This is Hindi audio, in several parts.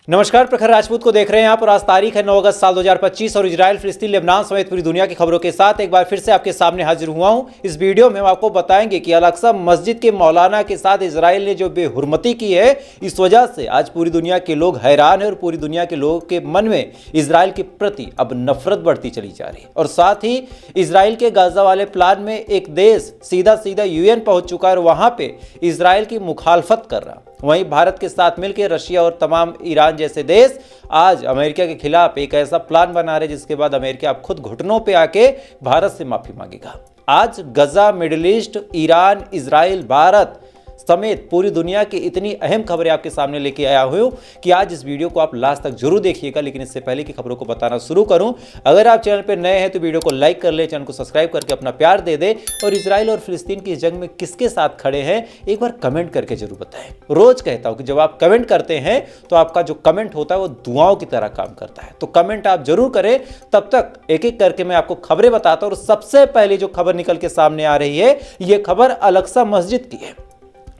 नमस्कार, प्रखर राजपूत को देख रहे हैं आप और आज तारीख है 9 अगस्त साल 2025 और इजराइल, फिलिस्तीन, लेबनान समेत पूरी दुनिया की खबरों के साथ एक बार फिर से आपके सामने हाजिर हुआ हूं। इस वीडियो में हम आपको बताएंगे कि अल-अक्सा मस्जिद के मौलाना के साथ इजराइल ने जो बेहुरमती की है, इस वजह से आज पूरी दुनिया के लोग हैरान हैं और पूरी दुनिया के लोगों के मन में इजराइल के प्रति अब नफरत बढ़ती चली जा रही है। और साथ ही इजराइल के गाजा वाले प्लान में एक देश सीधा यूएन पहुंच चुका है और वहां पे इजराइल की मुखालफत कर रहा। वहीं भारत के साथ मिलकर रशिया और तमाम ईरान जैसे देश आज अमेरिका के खिलाफ एक ऐसा प्लान बना रहे जिसके बाद अमेरिका अब खुद घुटनों पे आके भारत से माफी मांगेगा। आज Gaza, Middle East, Iran, Israel, Bharat समेत पूरी दुनिया की इतनी अहम खबरें आपके सामने लेके आया हूं कि आज इस वीडियो को आप लास्ट तक जरूर देखिएगा। लेकिन इससे पहले की खबरों को बताना शुरू करूं, अगर आप चैनल पर नए हैं तो वीडियो को लाइक कर ले, चैनल को सब्सक्राइब करके अपना प्यार दे दे और इजराइल और फिलिस्तीन की जंग में किसके साथ खड़े हैं एक बार कमेंट करके जरूर बताएं। रोज कहता हूं कि जब आप कमेंट करते हैं तो आपका जो कमेंट होता है वो दुआओं की तरह काम करता है, तो कमेंट आप जरूर करें। तब तक एक एक करके मैं आपको खबरें बताता हूं और सबसे पहले जो खबर निकल के सामने आ रही है, यह खबर अल-अक्सा मस्जिद की है।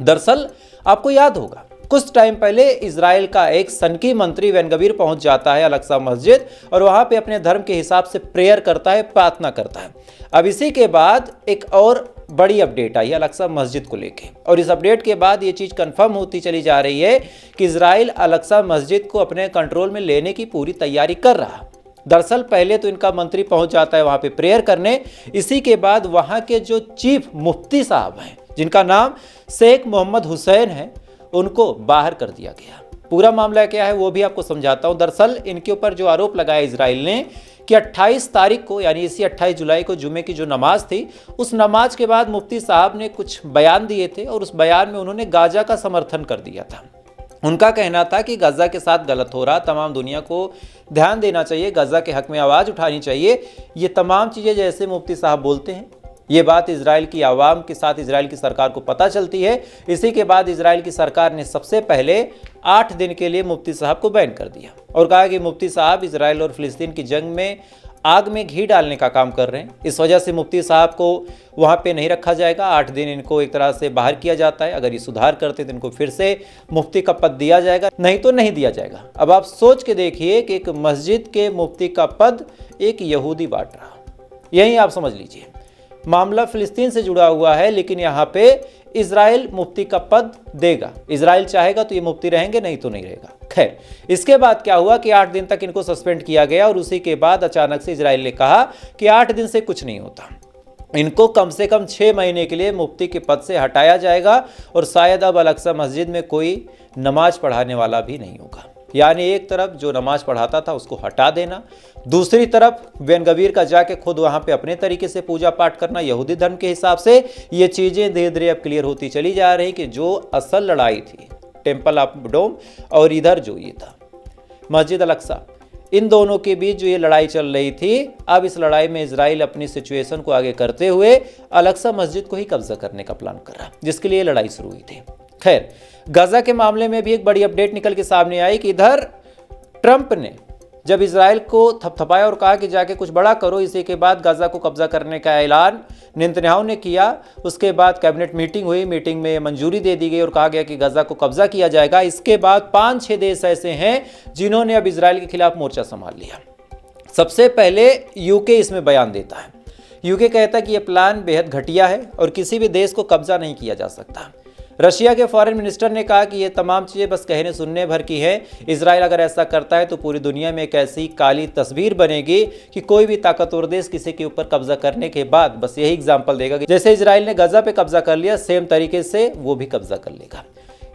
दरअसल आपको याद होगा कुछ टाइम पहले इजराइल का एक सनकी मंत्री बेन-गवीर पहुंच जाता है अल-अक्सा मस्जिद और वहां पे अपने धर्म के हिसाब से प्रेयर करता है, प्रार्थना करता है। अब इसी के बाद एक और बड़ी अपडेट आई अल-अक्सा मस्जिद को लेके और इस अपडेट के बाद ये चीज कंफर्म होती चली जा रही है कि इजराइल अल-अक्सा मस्जिद को अपने कंट्रोल में लेने की पूरी तैयारी कर रहा। दरअसल पहले तो इनका मंत्री पहुंच जाता है वहां पे प्रेयर करने, इसी के बाद वहां के जो चीफ मुफ्ती साहब हैं जिनका नाम शेख मोहम्मद हुसैन है, उनको बाहर कर दिया गया। पूरा मामला क्या है वो भी आपको समझाता हूं। दरअसल इनके ऊपर जो आरोप लगाया इजराइल ने कि 28 तारीख को यानी इसी 28 जुलाई को जुमे की जो नमाज थी, उस नमाज के बाद मुफ्ती साहब ने कुछ बयान दिए थे और उस बयान में उन्होंने गाजा का समर्थन कर दिया था। उनका कहना था कि गजा के साथ गलत हो रहा, तमाम दुनिया को ध्यान देना चाहिए, गजा के हक में आवाज़ उठानी चाहिए। ये तमाम चीज़ें जैसे मुफ्ती साहब बोलते हैं, ये बात इजराइल की आवाम के साथ इजराइल की सरकार को पता चलती है। इसी के बाद इजराइल की सरकार ने सबसे पहले 8 दिन के लिए मुफ्ती साहब को बैन कर दिया और कहा कि मुफ्ती साहब इजराइल और फिलिस्तीन की जंग में आग में घी डालने का काम कर रहे हैं। इस वजह से मुफ्ती साहब को वहाँ पे नहीं रखा जाएगा। 8 दिन इनको एक तरह से बाहर किया जाता है। अगर ये सुधार करते तो इनको फिर से मुफ्ती का पद दिया जाएगा, नहीं तो नहीं दिया जाएगा। अब आप सोच के देखिए कि एक मस्जिद के मुफ्ती का पद एक यहूदी बांट रहा, यही आप समझ लीजिए। मामला फिलिस्तीन से जुड़ा हुआ है, लेकिन यहाँ पे इजराइल मुफ्ती का पद देगा। इजराइल चाहेगा तो ये मुफ्ती रहेंगे, नहीं तो नहीं रहेगा। खैर, इसके बाद क्या हुआ कि 8 दिन तक इनको सस्पेंड किया गया और उसी के बाद अचानक से इजराइल ने कहा कि 8 दिन से कुछ नहीं होता, इनको कम से कम 6 महीने के लिए मुफ्ती के पद से हटाया जाएगा और शायद अब अल-अक्सा मस्जिद में कोई नमाज पढ़ाने वाला भी नहीं होगा। यानी एक तरफ जो नमाज पढ़ाता था उसको हटा देना, दूसरी तरफ बेन-गवीर का जाके खुद वहाँ पे अपने तरीके से पूजा पाठ करना यहूदी धर्म के हिसाब से। ये चीज़ें धीरे धीरे अब क्लियर होती चली जा रही कि जो असल लड़ाई थी टेम्पल ऑफ डोम और इधर जो ये था मस्जिद अल-अक्सा, इन दोनों के बीच जो ये लड़ाई चल रही थी, अब इस लड़ाई में इजराइल अपनी सिचुएशन को आगे करते हुए अल-अक्सा मस्जिद को ही कब्जा करने का प्लान कर रहा, जिसके लिए लड़ाई शुरू हुई थी। खैर, गजा के मामले में भी एक बड़ी अपडेट निकल के सामने आई कि इधर ट्रंप ने जब इजराइल को थपथपाया और कहा कि जाके कुछ बड़ा करो, इसी के बाद गजा को कब्जा करने का ऐलान नेतन्याहू ने किया। उसके बाद कैबिनेट मीटिंग हुई, मीटिंग में मंजूरी दे दी गई और कहा गया कि गजा को कब्जा किया जाएगा। इसके बाद 5-6 देश ऐसे हैं जिन्होंने अब इजराइल के खिलाफ मोर्चा संभाल लिया। सबसे पहले यूके इसमें बयान देता है। यूके कहता है कि यह प्लान बेहद घटिया है और किसी भी देश को कब्जा नहीं किया जा सकता। रशिया के फॉरेन मिनिस्टर ने कहा कि ये तमाम चीज़ें बस कहने सुनने भर की है। इजराइल अगर ऐसा करता है तो पूरी दुनिया में एक ऐसी काली तस्वीर बनेगी कि कोई भी ताकतवर देश किसी के ऊपर कब्जा करने के बाद बस यही एग्जाम्पल देगा कि जैसे इजराइल ने गजा पे कब्जा कर लिया, सेम तरीके से वो भी कब्जा कर लेगा।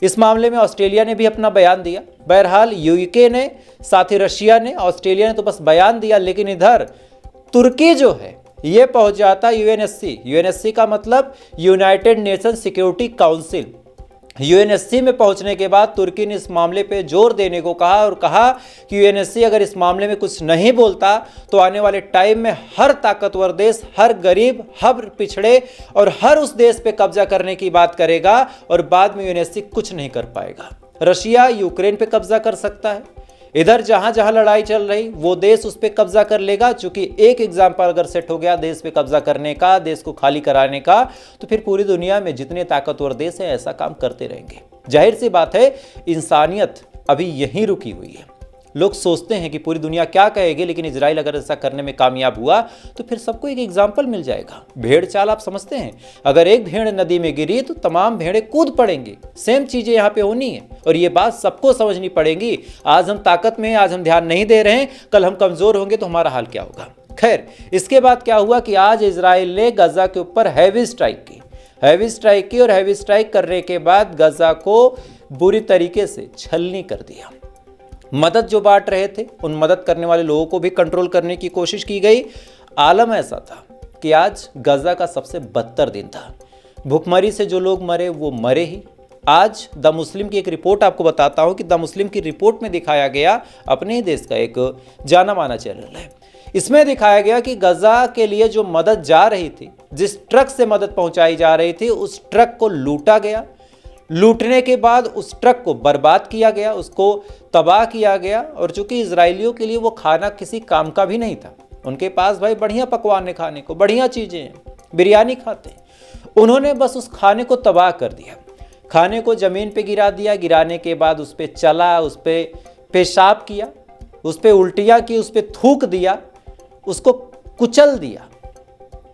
इस मामले में ऑस्ट्रेलिया ने भी अपना बयान दिया। बहरहाल यूके ने, साथ ही रशिया ने, ऑस्ट्रेलिया ने तो बस बयान दिया, लेकिन इधर तुर्की जो है ये पहुंच जाता यूएनएससी। यूएनएससी का मतलब United nation security council. UNSC में पहुंचने के बाद तुर्की ने इस मामले पे जोर देने को कहा और कहा कि यूएनएससी अगर इस मामले में कुछ नहीं बोलता तो आने वाले टाइम में हर ताकतवर देश, हर गरीब, हर पिछड़े और हर उस देश पे कब्जा करने की बात करेगा और बाद में यूएनएससी कुछ नहीं कर पाएगा। रशिया यूक्रेन पे कब्जा कर सकता है, इधर जहां जहां लड़ाई चल रही वो देश उस पर कब्जा कर लेगा। चूंकि एक एग्जाम्पल अगर सेट हो गया देश पे कब्जा करने का, देश को खाली कराने का, तो फिर पूरी दुनिया में जितने ताकतवर देश हैं ऐसा काम करते रहेंगे। जाहिर सी बात है इंसानियत अभी यहीं रुकी हुई है। लोग सोचते हैं कि पूरी दुनिया क्या कहेगी, लेकिन इजराइल अगर ऐसा करने में कामयाब हुआ तो फिर सबको एक एग्जाम्पल मिल जाएगा। भेड़ चाल आप समझते हैं, अगर एक भेड़ नदी में गिरी तो तमाम भेड़ें कूद पड़ेंगे। सेम चीजें यहाँ पे होनी है और ये बात सबको समझनी पड़ेगी। आज हम ताकत में हैं, आज हम ध्यान नहीं दे रहे हैं, कल हम कमजोर होंगे तो हमारा हाल क्या होगा। खैर, इसके बाद क्या हुआ कि आज इजराइल ने गजा के ऊपर हैवी स्ट्राइक की और हैवी स्ट्राइक करने के बाद गजा को बुरी तरीके से छलनी कर दिया। मदद जो बांट रहे थे उन मदद करने वाले लोगों को भी कंट्रोल करने की कोशिश की गई। आलम ऐसा था कि आज गजा का सबसे बदतर दिन था। भूखमरी से जो लोग मरे वो मरे ही। आज द मुस्लिम की एक रिपोर्ट आपको बताता हूं कि द मुस्लिम की रिपोर्ट में दिखाया गया, अपने ही देश का एक जाना माना चैनल है, इसमें दिखाया गया कि गजा के लिए जो मदद जा रही थी, जिस ट्रक से मदद पहुंचाई जा रही थी, उस ट्रक को लूटा गया। लूटने के बाद उस ट्रक को बर्बाद किया गया, उसको तबाह किया गया। और चूंकि इजरायलियों के लिए वो खाना किसी काम का भी नहीं था, उनके पास भाई बढ़िया पकवान है, खाने को बढ़िया चीजें हैं, बिरयानी खाते हैं, उन्होंने बस उस खाने को तबाह कर दिया। खाने को जमीन पे गिरा दिया, गिराने के बाद उस पर चला, उस पर पेशाब किया, उस पर उल्टियाँ की, उस पर थूक दिया, उसको कुचल दिया,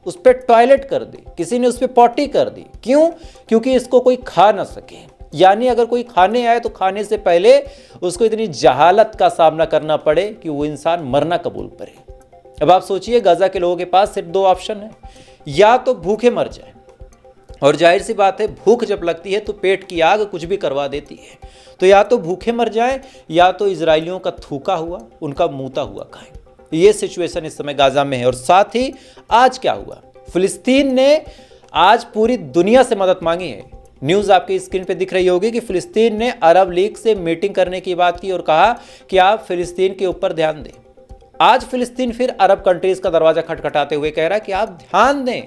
उस पर टॉयलेट कर दी, किसी ने उस पर पॉटी कर दी। क्यों? क्योंकि इसको कोई खा ना सके। यानी अगर कोई खाने आए तो खाने से पहले उसको इतनी जहालत का सामना करना पड़े कि वो इंसान मरना कबूल करे। अब आप सोचिए, गजा के लोगों के पास सिर्फ दो ऑप्शन है, या तो भूखे मर जाए, और जाहिर सी बात है भूख जब लगती है तो पेट की आग कुछ भी करवा देती है, तो या तो भूखे मर जाए या तो इजरायलियों का थूका हुआ, उनका मूता हुआ खाएं। ये सिचुएशन इस समय गाजा में है। और साथ ही आज क्या हुआ, फिलिस्तीन ने आज पूरी दुनिया से मदद मांगी है। न्यूज़ आपकी स्क्रीन पे दिख रही होगी कि फिलिस्तीन ने अरब लीग से मीटिंग करने की बात की और कहा कि आप फिलिस्तीन के ऊपर ध्यान दें। आज फिलिस्तीन फिर अरब कंट्रीज का दरवाजा खटखटाते हुए कह रहा है कि आप ध्यान दें,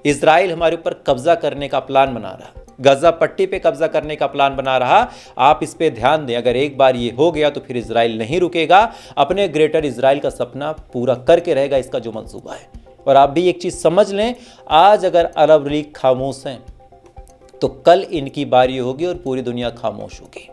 इजराइल हमारे ऊपर कब्जा करने का प्लान बना रहा, गजा पट्टी पे कब्जा करने का प्लान बना रहा, आप इस पे ध्यान दें। अगर एक बार ये हो गया तो फिर इजराइल नहीं रुकेगा, अपने ग्रेटर इजराइल का सपना पूरा करके रहेगा, इसका जो मंसूबा है। और आप भी एक चीज समझ लें, आज अगर अरब लीग खामोश हैं तो कल इनकी बारी होगी और पूरी दुनिया खामोश होगी।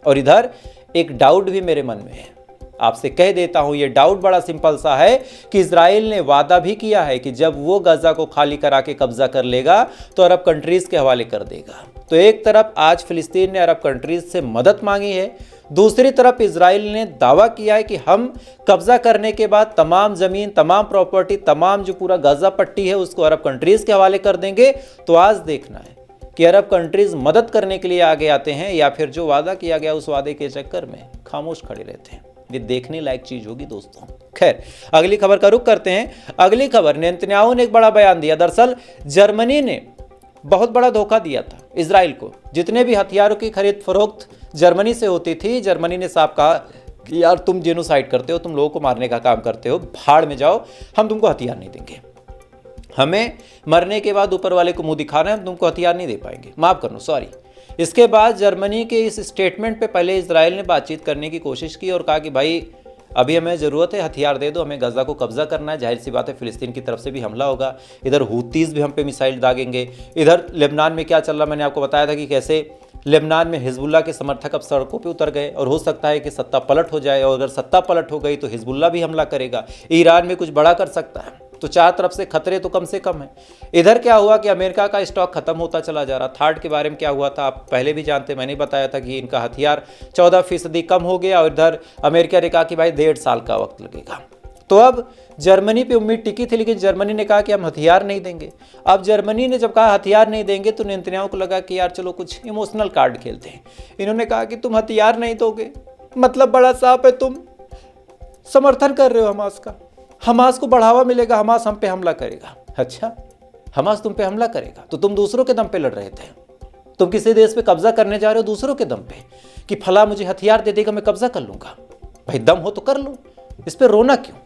और इधर एक डाउट भी मेरे मन में है, आपसे कह देता हूं, ये डाउट बड़ा सिंपल सा है कि इजराइल ने वादा भी किया है कि जब वो गजा को खाली करा के कब्जा कर लेगा तो अरब कंट्रीज के हवाले कर देगा। तो एक तरफ आज फिलिस्तीन ने अरब कंट्रीज से मदद मांगी है, दूसरी तरफ इजराइल ने दावा किया है कि हम कब्जा करने के बाद तमाम जमीन, तमाम प्रॉपर्टी, तमाम जो पूरा गजा पट्टी है उसको अरब कंट्रीज के हवाले कर देंगे। तो आज देखना है कि अरब कंट्रीज मदद करने के लिए आगे आते हैं या फिर जो वादा किया गया उस वादे के चक्कर में खामोश खड़े रहते हैं। ये देखने लायक चीज होगी दोस्तों। खैर, अगली खबर का रुख करते हैं। अगली खबर, नेतन्याहू ने एक बड़ा बयान दिया। दरअसल जर्मनी ने बहुत बड़ा धोखा दिया था इजराइल को। जितने भी हथियारों की खरीद फरोख्त जर्मनी से होती थी, जर्मनी ने साफ कहा कि यार तुम जेनोसाइड करते हो, तुम लोगों को मारने का काम करते हो, भाड़ में जाओ, हम तुमको हथियार नहीं देंगे। हमें मरने के बाद ऊपर वाले को मुंह दिखाना है, हम तुमको हथियार नहीं दे पाएंगे, माफ करना, सॉरी। इसके बाद जर्मनी के इस स्टेटमेंट पे पहले इजराइल ने बातचीत करने की कोशिश की और कहा कि भाई अभी हमें ज़रूरत है, हथियार दे दो, हमें गजा को कब्जा करना है। जाहिर सी बात है फिलिस्तीन की तरफ से भी हमला होगा, इधर हूतीज़ भी हम पे मिसाइल दागेंगे। इधर लेबनान में क्या चल रहा, मैंने आपको बताया था कि कैसे लेबनान में हिजबुल्लाह के समर्थक अब सड़कों पे उतर गए और हो सकता है कि सत्ता पलट हो जाए, और अगर सत्ता पलट हो गई तो हिजबुल्लाह भी हमला करेगा, ईरान में कुछ बड़ा कर सकता है। तो चार तरफ से खतरे तो कम से कम है। इधर क्या हुआ कि अमेरिका का स्टॉक खत्म होता चला जा रहा। थार्ड के बारे में क्या हुआ था आप पहले भी जानते, मैंने बताया था कि इनका हथियार 14% कम हो गया और इधर अमेरिका ने कहा कि भाई 1.5 साल का वक्त लगेगा। तो अब जर्मनी पे उम्मीद टिकी थी, लेकिन जर्मनी ने कहा कि हम हथियार नहीं देंगे। अब जर्मनी ने जब कहा हथियार नहीं देंगे तो नेतन्याहू को लगा कि यार चलो कुछ इमोशनल कार्ड खेलते हैं। इन्होंने कहा कि तुम हथियार नहीं दोगे, मतलब बड़ा साफ है, तुम समर्थन कर रहे हो हमास का, हमास को बढ़ावा मिलेगा, हमास हम पे हमला करेगा। अच्छा, हमास तुम पे हमला करेगा तो तुम दूसरों के दम पे लड़ रहे थे, तुम किसी देश पे कब्जा करने जा रहे हो दूसरों के दम पे कि फला मुझे हथियार दे देगा मैं कब्जा कर लूंगा। भाई दम हो तो कर लो, इस पे रोना क्यों।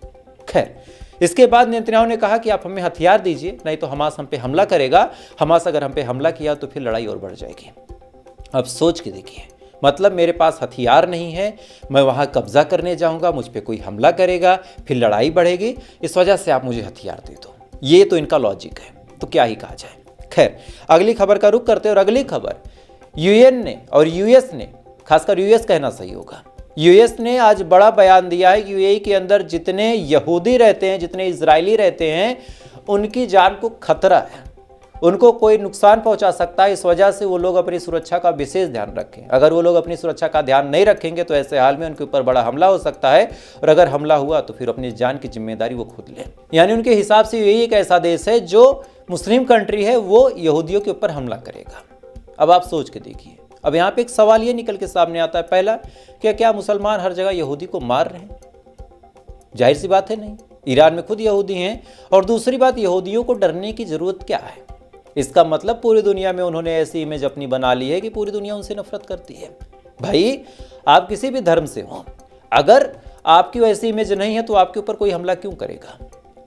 खैर, इसके बाद नेतन्याहू ने कहा कि आप हमें हथियार दीजिए, नहीं तो हमास हम पे हमला करेगा। हमास अगर हम पे हमला किया तो फिर लड़ाई और बढ़ जाएगी। अब सोच के देखिए, मतलब मेरे पास हथियार नहीं है, मैं वहाँ कब्जा करने जाऊँगा, मुझ पे कोई हमला करेगा, फिर लड़ाई बढ़ेगी, इस वजह से आप मुझे हथियार दे दो। ये तो इनका लॉजिक है, तो क्या ही कहा जाए। खैर, अगली खबर का रुख करते हैं और अगली खबर यूएन ने और यूएस ने, खासकर यूएस कहना सही होगा, यूएस ने आज बड़ा बयान दिया है कि यूएई के अंदर जितने यहूदी रहते हैं, जितने इजरायली रहते हैं, उनकी जान को खतरा है, उनको कोई नुकसान पहुंचा सकता है। इस वजह से वो लोग अपनी सुरक्षा का विशेष ध्यान रखें। अगर वो लोग अपनी सुरक्षा का ध्यान नहीं रखेंगे तो ऐसे हाल में उनके ऊपर बड़ा हमला हो सकता है, और अगर हमला हुआ तो फिर अपनी जान की जिम्मेदारी वो खुद लें। यानी उनके हिसाब से यही एक ऐसा देश है जो मुस्लिम कंट्री है, वो यहूदियों के ऊपर हमला करेगा। अब आप सोच के देखिए। अब यहाँ पे एक सवाल ये निकल के सामने आता है, पहला, क्या मुसलमान हर जगह यहूदी को मार रहे हैं? जाहिर सी बात है नहीं। ईरान में खुद यहूदी हैं। और दूसरी बात, यहूदियों को डरने की जरूरत क्या है? इसका मतलब पूरी दुनिया में उन्होंने ऐसी इमेज अपनी बना ली है कि पूरी दुनिया उनसे नफरत करती है। भाई, आप किसी भी धर्म से हो, अगर आपकी वैसी इमेज नहीं है तो आपके ऊपर कोई हमला क्यों करेगा?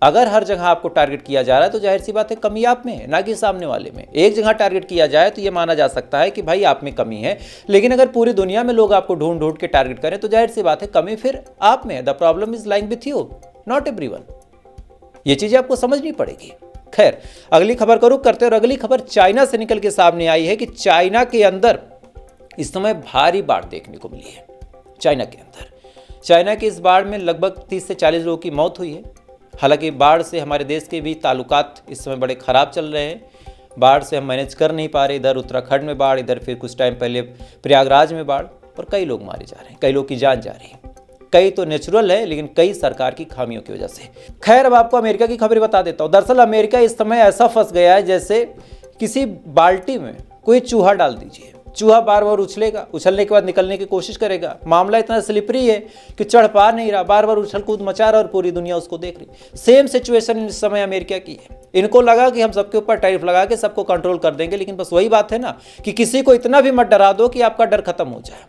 अगर हर जगह आपको टारगेट किया जा रहा है तो जाहिर सी बात है कमी आप में है, ना कि सामने वाले में। एक जगह टारगेट किया जाए तो ये माना जा सकता है कि भाई आप में कमी है, लेकिन अगर पूरी दुनिया में लोग आपको ढूंढ ढूंढ के टारगेट करें तो जाहिर सी बात है कमी फिर आप में है। The problem is lying with you, not everyone. ये चीजें आपको समझनी पड़ेगी। खैर, अगली खबर का रुख करते हैं, और अगली खबर चाइना से निकल के सामने आई है कि चाइना के अंदर इस समय भारी बाढ़ देखने को मिली है। चाइना के अंदर, चाइना की इस बाढ़ में लगभग 30 से 40 लोगों की मौत हुई है। हालांकि बाढ़ से हमारे देश के भी ताल्लुकात इस समय बड़े ख़राब चल रहे हैं। बाढ़ से हम मैनेज कर नहीं पा रहे। इधर उत्तराखंड में बाढ़, इधर फिर कुछ टाइम पहले प्रयागराज में बाढ़, और कई लोग मारे जा रहे हैं, कई लोग की जान जा रही है। कई तो नेचुरल है, लेकिन कई सरकार की खामियों की वजह से। खैर, अब आपको अमेरिका की खबर बता देता हूँ। दरअसल अमेरिका इस समय ऐसा फंस गया है जैसे किसी बाल्टी में कोई चूहा डाल दीजिए। चूहा बार बार उछलेगा, उछलने के बाद निकलने की कोशिश करेगा। मामला इतना स्लिपरी है कि चढ़ पा नहीं रहा, बार बार उछल कूद मचा रहा और पूरी दुनिया उसको देख रही। सेम सिचुएशन इस समय अमेरिका की है। इनको लगा कि हम सबके ऊपर टैरिफ लगा के सबको कंट्रोल कर देंगे, लेकिन बस वही बात है ना कि किसी को इतना भी मत डरा दो कि आपका डर खत्म हो जाए,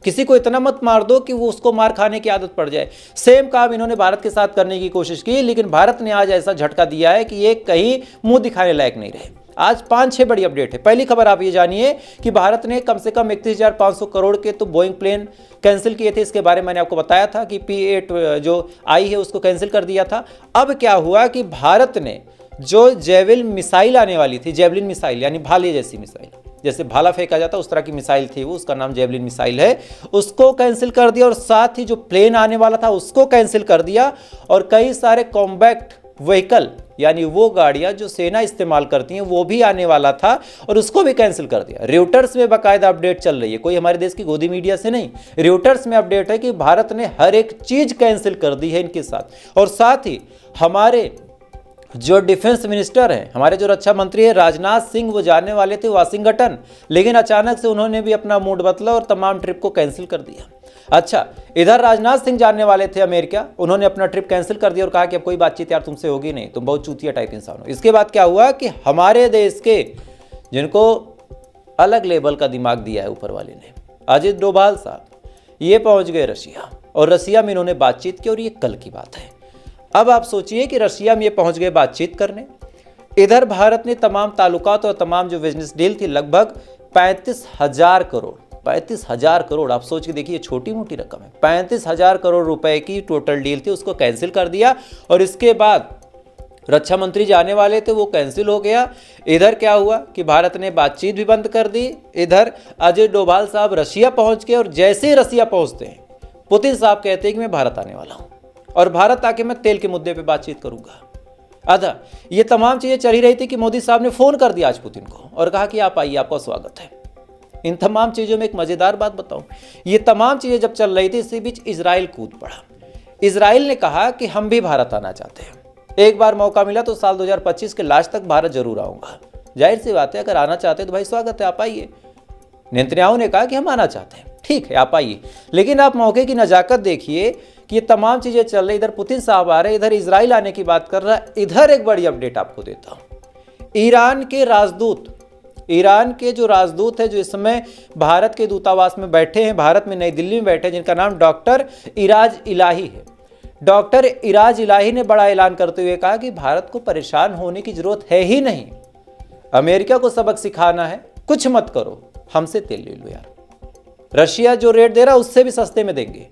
किसी को इतना मत मार दो कि वो उसको मार खाने की आदत पड़ जाए। सेम काम इन्होंने भारत के साथ करने की कोशिश की, लेकिन भारत ने आज ऐसा झटका दिया है कि ये कहीं मुंह दिखाने लायक नहीं रहे। आज 5-6 बड़ी अपडेट है। पहली खबर आप ये जानिए कि भारत ने कम से कम 31,500 करोड़ के तो बोइंग प्लेन कैंसिल किए थे। इसके बारे में मैंने आपको बताया था कि P-8 जो आई है उसको कैंसिल कर दिया था। अब क्या हुआ कि भारत ने जो जेवलिन मिसाइल आने वाली थी, जेवलिन मिसाइल यानी भाले जैसी मिसाइल, जैसे भाला फेंका जाता है उस तरह की मिसाइल थी वो, उसका नाम जेवलिन मिसाइल है, उसको कैंसिल कर दिया। और साथ ही जो प्लेन आने वाला था उसको कैंसिल कर दिया। और कई सारे कॉम्बैक्ट व्हीकल यानी वो गाड़ियां जो सेना इस्तेमाल करती हैं वो भी आने वाला था और उसको भी कैंसिल कर दिया। रेउटर्स में बाकायदा अपडेट चल रही है, कोई हमारे देश की गोदी मीडिया से नहीं। रेउटर्स में अपडेट है कि भारत ने हर एक चीज कैंसिल कर दी है इनके साथ। और साथ ही हमारे जो डिफेंस मिनिस्टर हैं, हमारे जो रक्षा मंत्री हैं राजनाथ सिंह, वो जाने वाले थे वाशिंगटन, लेकिन अचानक से उन्होंने भी अपना मूड बदला और तमाम ट्रिप को कैंसिल कर दिया। अच्छा, इधर राजनाथ सिंह जाने वाले थे अमेरिका, उन्होंने अपना ट्रिप कैंसिल कर दिया और कहा कि अब कोई बातचीत यार तुमसे होगी नहीं, तुम बहुत चूतिया टाइप इंसान हो। इसके बाद क्या हुआ कि हमारे देश के जिनको अलग लेवल का दिमाग दिया है ऊपर वाले ने, अजित डोभाल साहब, ये पहुंच गए रशिया और रशिया में इन्होंने बातचीत की। और ये कल की बात है। अब आप सोचिए कि रशिया में ये पहुंच गए बातचीत करने। इधर भारत ने तमाम ताल्लुकात और तमाम जो बिजनेस डील थी, लगभग 35,000 करोड़, 35,000 करोड़, आप सोच के देखिए, छोटी मोटी रकम है। 35,000 करोड़ रुपए की टोटल डील थी, उसको कैंसिल कर दिया। और इसके बाद रक्षा मंत्री जाने वाले थे, वो कैंसिल हो गया। इधर क्या हुआ कि भारत ने बातचीत भी बंद कर दी। इधर अजय डोभाल साहब रशिया पहुंच गए और जैसे ही रशिया पहुंचते हैं, पुतिन साहब कहते हैं कि मैं भारत आने वाला हूं और भारत आके मैं तेल के मुद्दे पे बातचीत करूंगा। अदा ये तमाम चीजें चल ही रही थी कि मोदी साहब ने फोन कर दिया आज पुतिन को और कहा कि आप आइए, आपका स्वागत है। इन तमाम चीजों में एक मजेदार बात बताऊं, ये तमाम चीजें जब चल रही थी, इसी बीच इजराइल कूद पड़ा। इजराइल ने कहा कि हम भी भारत आना चाहते हैं, एक बार मौका मिला तो साल 2025 के लास्ट तक भारत जरूर आऊंगा। जाहिर सी बात है, अगर आना चाहते हैं तो भाई स्वागत है, आप आइए। नेतन्याहू ने कहा कि हम आना चाहते हैं, ठीक है आप आइए, लेकिन आप मौके की नजाकत देखिए कि ये तमाम चीजें चल रही। इधर पुतिन साहब आ रहे, इधर इजराइल आने की बात कर रहा है। इधर एक बड़ी अपडेट आपको देता हूं, ईरान के राजदूत, ईरान के जो राजदूत है जो इस समय भारत के दूतावास में बैठे हैं, भारत में नई दिल्ली में बैठे हैं, जिनका नाम डॉक्टर इराज इलाही है। डॉक्टर इराज इलाही ने बड़ा ऐलान करते हुए कहा कि भारत को परेशान होने की जरूरत है ही नहीं, अमेरिका को सबक सिखाना है, कुछ मत करो, हमसे तेल ले लो यार, रशिया जो रेट दे रहा है उससे भी सस्ते में देंगे।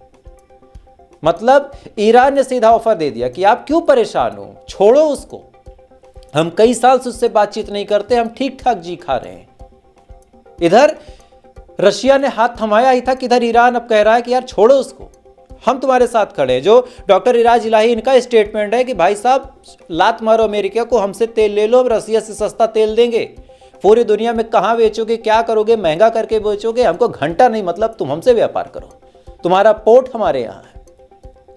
मतलब ईरान ने सीधा ऑफर दे दिया कि आप क्यों परेशान हो, छोड़ो उसको, हम कई साल से उससे बातचीत नहीं करते, हम ठीक ठाक जी खा रहे हैं। इधर रशिया ने हाथ थमाया ही था, किधर ईरान अब कह रहा है कि यार छोड़ो उसको, हम तुम्हारे साथ खड़े हैं। जो डॉक्टर इराज इलाही इनका स्टेटमेंट है कि भाई साहब लात मारो अमेरिका को, हमसे तेल ले लो, रसिया से सस्ता तेल देंगे, पूरी दुनिया में कहां बेचोगे, क्या करोगे, महंगा करके बेचोगे, हमको घंटा नहीं मतलब, तुम हमसे व्यापार करो, तुम्हारा पोर्ट हमारे यहाँ है,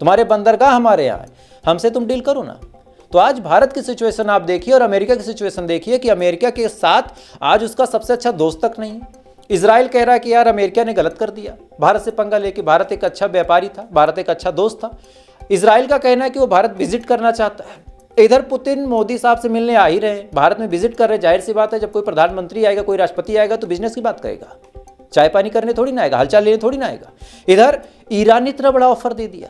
तुम्हारे बंदरगाह हमारे यहाँ है, हमसे तुम डील करो ना। तो आज भारत की सिचुएशन आप देखिए और अमेरिका की सिचुएशन देखिए कि अमेरिका के साथ आज उसका सबसे अच्छा दोस्त तक नहीं है। इजराइल कह रहा है कि यार अमेरिका ने गलत कर दिया भारत से पंगा लेके, भारत एक अच्छा व्यापारी था, भारत एक अच्छा दोस्त था। इजराइल का कहना है कि वो भारत विजिट करना चाहता है। इधर पुतिन मोदी साहब से मिलने आ ही रहे हैं, भारत में विजिट कर रहे हैं। जाहिर सी बात है, जब कोई प्रधानमंत्री आएगा, कोई राष्ट्रपति आएगा तो बिजनेस की बात करेगा, चाय पानी करने थोड़ी ना आएगा, हालचाल लेने थोड़ी ना आएगा। इधर ईरान ने इतना बड़ा ऑफर दे दिया।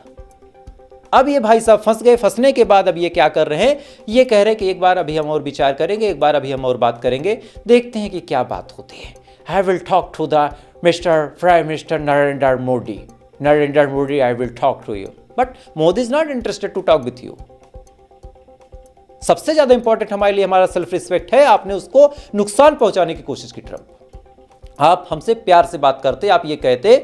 अब ये भाई साहब फंस गए। फंसने के बाद अब ये क्या कर रहे हैं, ये कह रहे हैं कि एक बार अभी हम और विचार करेंगे, एक बार अभी हम और बात करेंगे, देखते हैं कि क्या बात होती है। I will talk to the mister prime minister Narendra Modi, I will talk to you, but Modi is not interested to talk with you. सबसे ज्यादा इंपॉर्टेंट हमारे लिए हमारा सेल्फ रिस्पेक्ट है। आपने उसको नुकसान पहुंचाने की कोशिश की। ट्रंप आप हमसे प्यार से बात करते, आप ये कहते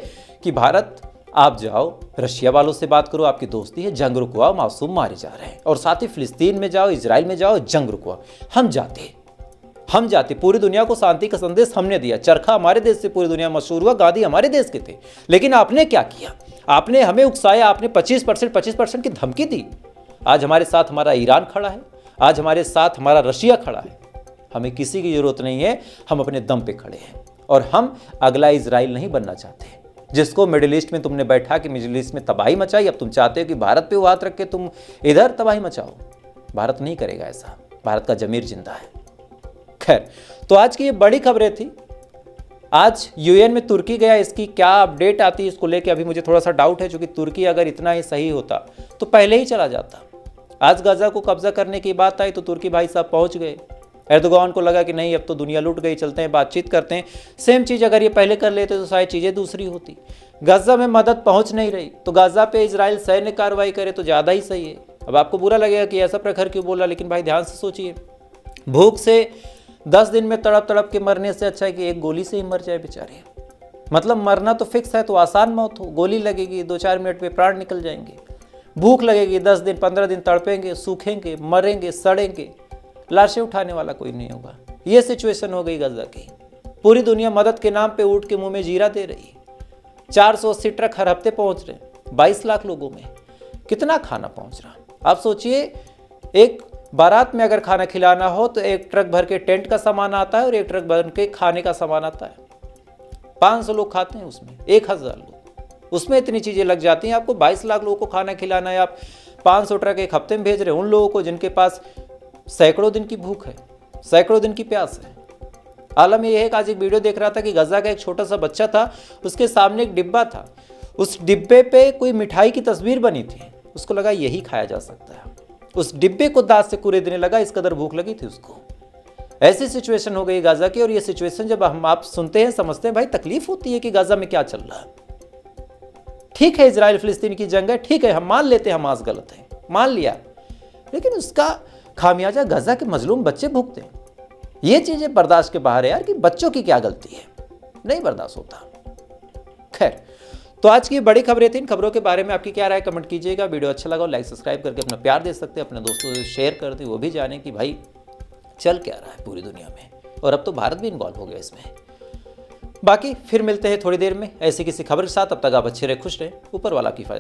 कि भारत आप जाओ रशिया वालों से बात करो, आपकी दोस्ती है, जंग रुकवाओ, मासूम मारे जा रहे हैं, और साथ ही फिलिस्तीन में जाओ, इजराइल में जाओ, जंग रुकवाओ। हम जाते, पूरी दुनिया को शांति का संदेश हमने दिया। चरखा हमारे देश से पूरी दुनिया मशहूर हुआ, गांधी हमारे देश के थे। लेकिन आपने क्या किया, आपने हमें उकसाया, आपने 25% की धमकी दी। आज हमारे साथ हमारा ईरान खड़ा है, आज हमारे साथ हमारा रशिया खड़ा है। हमें किसी की जरूरत नहीं है, हम अपने दम पे खड़े हैं और हम अगला इजराइल नहीं बनना चाहते, जिसको मिडिल ईस्ट में तुमने बैठा कि मिडिल ईस्ट में तबाही मचाई। अब तुम चाहते हो कि भारत पे वो हाथ रख के तुम इधर तबाही मचाओ। भारत नहीं करेगा ऐसा, भारत का जमीर जिंदा है। खैर, तो आज की ये बड़ी खबरें थी। आज यूएन में तुर्की गया, इसकी क्या अपडेट आती है इसको लेके अभी मुझे थोड़ा सा डाउट है, क्योंकि तुर्की अगर इतना ही सही होता तो पहले ही चला जाता। आज गाजा को कब्जा करने की बात आई तो तुर्की भाई साहब पहुंच गए। एर्दोगान को लगा कि नहीं अब तो दुनिया लूट गई, चलते हैं बातचीत करते हैं। सेम चीज़ अगर ये पहले कर लेते तो शायद चीज़ें दूसरी होती। गाजा में मदद पहुंच नहीं रही तो गाजा पे इजराइल सैन्य कार्रवाई करे तो ज़्यादा ही सही है। अब आपको बुरा लगेगा कि ऐसा प्रखर क्यों बोला, लेकिन भाई ध्यान से सोचिए, भूख से 10 दिन में तड़प तड़प के मरने से अच्छा है कि एक गोली से ही मर जाए बेचारे। मतलब मरना तो फिक्स है तो आसान मौत हो, गोली लगेगी 2-4 मिनट में प्राण निकल जाएंगे। भूख लगेगी 10 दिन 15 दिन तड़पेंगे, सूखेंगे, मरेंगे, सड़ेंगे, लाशें उठाने वाला कोई नहीं होगा। ये सिचुएशन हो गई गाजा की। पूरी दुनिया मदद के नाम पे ऊँट के मुंह में जीरा दे रही। 480 ट्रक हर हफ्ते पहुंच रहे, 22 लाख लोगों में कितना खाना पहुंच रहा। आप सोचिए, एक बारात में अगर खाना खिलाना हो तो एक ट्रक भर के टेंट का सामान आता है और एक ट्रक भर के खाने का सामान आता है। 500 लोग खाते हैं उसमें, 1000 लोग, उसमें इतनी चीज़ें लग जाती हैं। आपको 22 लाख लोगों को खाना खिलाना है, आप 500 ट्रक एक हफ्ते में भेज रहे हैं उन लोगों को जिनके पास सैकड़ों दिन की भूख है, सैकड़ों दिन की प्यास है। आलम यह है कि आज एक वीडियो देख रहा था कि गाजा का एक छोटा सा बच्चा था, उसके सामने एक डिब्बा था, उस डिब्बे पे कोई मिठाई की तस्वीर बनी थी, उसको लगा यही खाया जा सकता है, उस डिब्बे को दांत से कुरेदने लगा, इस कदर भूख लगी थी उसको। ऐसी सिचुएशन हो गई गाजा की। और ये सिचुएशन जब हम आप सुनते हैं, समझते हैं, भाई तकलीफ होती है कि गाजा में क्या चल रहा है। ठीक है इजराइल फिलिस्तीन की जंग है, ठीक है हम मान लेते हैं हमास गलत है, मान लिया, लेकिन उसका खामियाजा गाजा के मजलूम बच्चे भुगते हैं। ये चीजें बर्दाश्त के बाहर है यार, कि बच्चों की क्या गलती है, नहीं बर्दाश्त होता। खैर, तो आज की बड़ी खबरें थी। इन खबरों के बारे में आपकी क्या राय कमेंट कीजिएगा। वीडियो अच्छा लगा लाइक सब्सक्राइब करके अपना प्यार दे सकते हैं, अपने दोस्तों से शेयर कर दें, वो भी जाने कि भाई चल क्या रहा है पूरी दुनिया में। और अब तो भारत भी इन्वॉल्व हो गया इसमें। बाकी फिर मिलते हैं थोड़ी देर में ऐसी किसी खबर के साथ। अब तक आप अच्छे रहे, खुश रहे, ऊपर वाला की